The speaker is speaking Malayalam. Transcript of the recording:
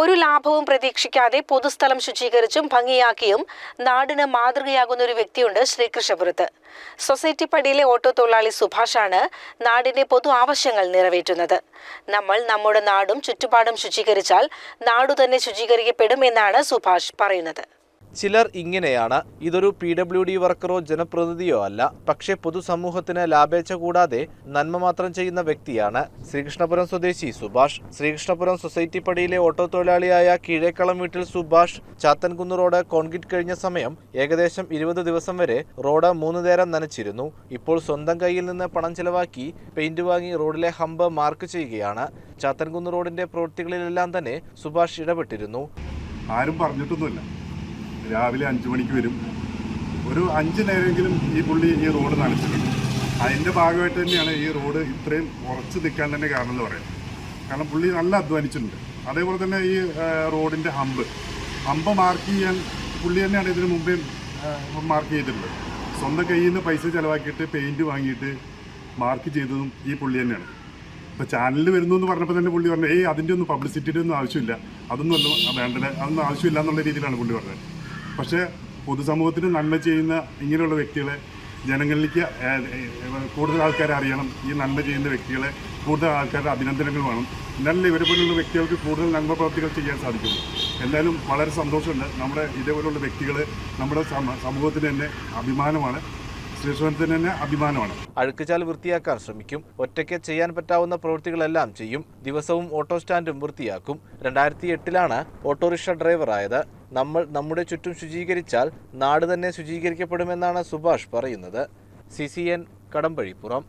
ഒരു ലാഭവും പ്രതീക്ഷിക്കാതെ പൊതുസ്ഥലം ശുചീകരിച്ചും ഭംഗിയാക്കിയും നാടിന് മാതൃകയാകുന്ന ഒരു വ്യക്തിയുണ്ട് ശ്രീകൃഷ്ണപുരത്ത്. സൊസൈറ്റി പടിയിലെ ഓട്ടോ തൊഴിലാളി സുഭാഷാണ് നാടിന്റെ പൊതു ആവശ്യങ്ങൾ നിറവേറ്റുന്നത്. നമ്മൾ നമ്മുടെ നാടും ചുറ്റുപാടും ശുചീകരിച്ചാൽ നാടു തന്നെ ശുചീകരിക്കപ്പെടുമെന്നാണ് സുഭാഷ് പറയുന്നത്. ചിലർ ഇങ്ങനെയാണ്. ഇതൊരു PWD വർക്കറോ ജനപ്രതിനിധിയോ അല്ല, പക്ഷേ പൊതുസമൂഹത്തിന് ലാഭേച്ഛ കൂടാതെ നന്മ മാത്രം ചെയ്യുന്ന വ്യക്തിയാണ് ശ്രീകൃഷ്ണപുരം സ്വദേശി സുഭാഷ്. ശ്രീകൃഷ്ണപുരം സൊസൈറ്റി പടിയിലെ ഓട്ടോ തൊഴിലാളിയായ കീഴേക്കളം വീട്ടിൽ സുഭാഷ് ചാത്തൻകുന്ന് റോഡ് കോൺക്രീറ്റ് കഴിഞ്ഞ സമയം ഏകദേശം 20 ദിവസം വരെ റോഡ് 3 നേരം നനച്ചിരുന്നു. ഇപ്പോൾ സ്വന്തം കയ്യിൽ നിന്ന് പണം ചെലവാക്കി പെയിന്റ് വാങ്ങി റോഡിലെ ഹമ്പ് മാർക്ക് ചെയ്യുകയാണ്. ചാത്തൻകുന്ന് റോഡിന്റെ പ്രവൃത്തികളിലെല്ലാം തന്നെ സുഭാഷ് ഇടപെട്ടിരുന്നു. ആരും പറഞ്ഞിട്ടൊന്നുമില്ല. രാവിലെ 5 മണിക്ക് വരും. ഒരു 5 നേരമെങ്കിലും ഈ പുള്ളി ഈ റോഡ് നനച്ചിട്ടുണ്ട്. അതിൻ്റെ ഭാഗമായിട്ട് തന്നെയാണ് ഈ റോഡ് ഇത്രയും ഉറച്ചു നിൽക്കാൻ തന്നെ കാരണം എന്ന് പറയാം. കാരണം പുള്ളി നല്ല അധ്വാനിച്ചിട്ടുണ്ട്. അതേപോലെ തന്നെ ഈ റോഡിൻ്റെ ഹമ്പ് മാർക്ക് ചെയ്യാൻ പുള്ളി തന്നെയാണ് ഇതിന് മുമ്പേ മാർക്ക് ചെയ്തിട്ടുള്ളത്. സ്വന്തം കയ്യിൽ നിന്ന് പൈസ ചിലവാക്കിയിട്ട് പെയിൻറ്റ് വാങ്ങിയിട്ട് മാർക്ക് ചെയ്തതും ഈ പുള്ളി തന്നെയാണ്. ഇപ്പോൾ ചാനലിൽ വരുന്നു എന്ന് പറഞ്ഞപ്പോൾ തന്നെ പുള്ളി പറഞ്ഞു, അതിൻ്റെ ഒന്നും പബ്ലിസിറ്റിയുടെ ഒന്നും ആവശ്യമില്ല, അതൊന്നും വേണ്ടത്, അതൊന്നും ആവശ്യമില്ല എന്നുള്ള രീതിയിലാണ് പുള്ളി പറഞ്ഞത്. പക്ഷേ പൊതുസമൂഹത്തിന് നന്മ ചെയ്യുന്ന ഇങ്ങനെയുള്ള വ്യക്തികളെ ജനങ്ങളിലേക്ക് കൂടുതൽ ആൾക്കാരെ അറിയണം. ഈ നന്മ ചെയ്യുന്ന വ്യക്തികളെ കൂടുതൽ ആൾക്കാരുടെ അഭിനന്ദനങ്ങൾ വേണം. എന്നാലും ഇവരെ പോലുള്ള വ്യക്തികൾക്ക് കൂടുതൽ നന്മ പ്രവർത്തികൾ ചെയ്യാൻ സാധിക്കുന്നു. എന്തായാലും വളരെ സന്തോഷമുണ്ട്. നമ്മുടെ ഇതേപോലുള്ള വ്യക്തികൾ നമ്മുടെ സമൂഹത്തിന് തന്നെ അഭിമാനമാണ്. ശ്രീകൃഷ്ണപുരത്തിന് തന്നെ അഭിമാനമാണ്. അഴുക്കുചാൽ വൃത്തിയാക്കാൻ ശ്രമിക്കും. ഒറ്റയ്ക്ക് ചെയ്യാൻ പറ്റാവുന്ന പ്രവൃത്തികളെല്ലാം ചെയ്യും. ദിവസവും ഓട്ടോ സ്റ്റാൻഡും വൃത്തിയാക്കും. 2008-ലാണ് ഓട്ടോറിക്ഷ ഡ്രൈവറായത്. നമ്മൾ നമ്മുടെ ചുറ്റും ശുചീകരിച്ചാൽ നാട് തന്നെ ശുചീകരിക്കപ്പെടുമെന്നാണ് സുഭാഷ് പറയുന്നത്. CCN കടമ്പഴിപ്പുറം.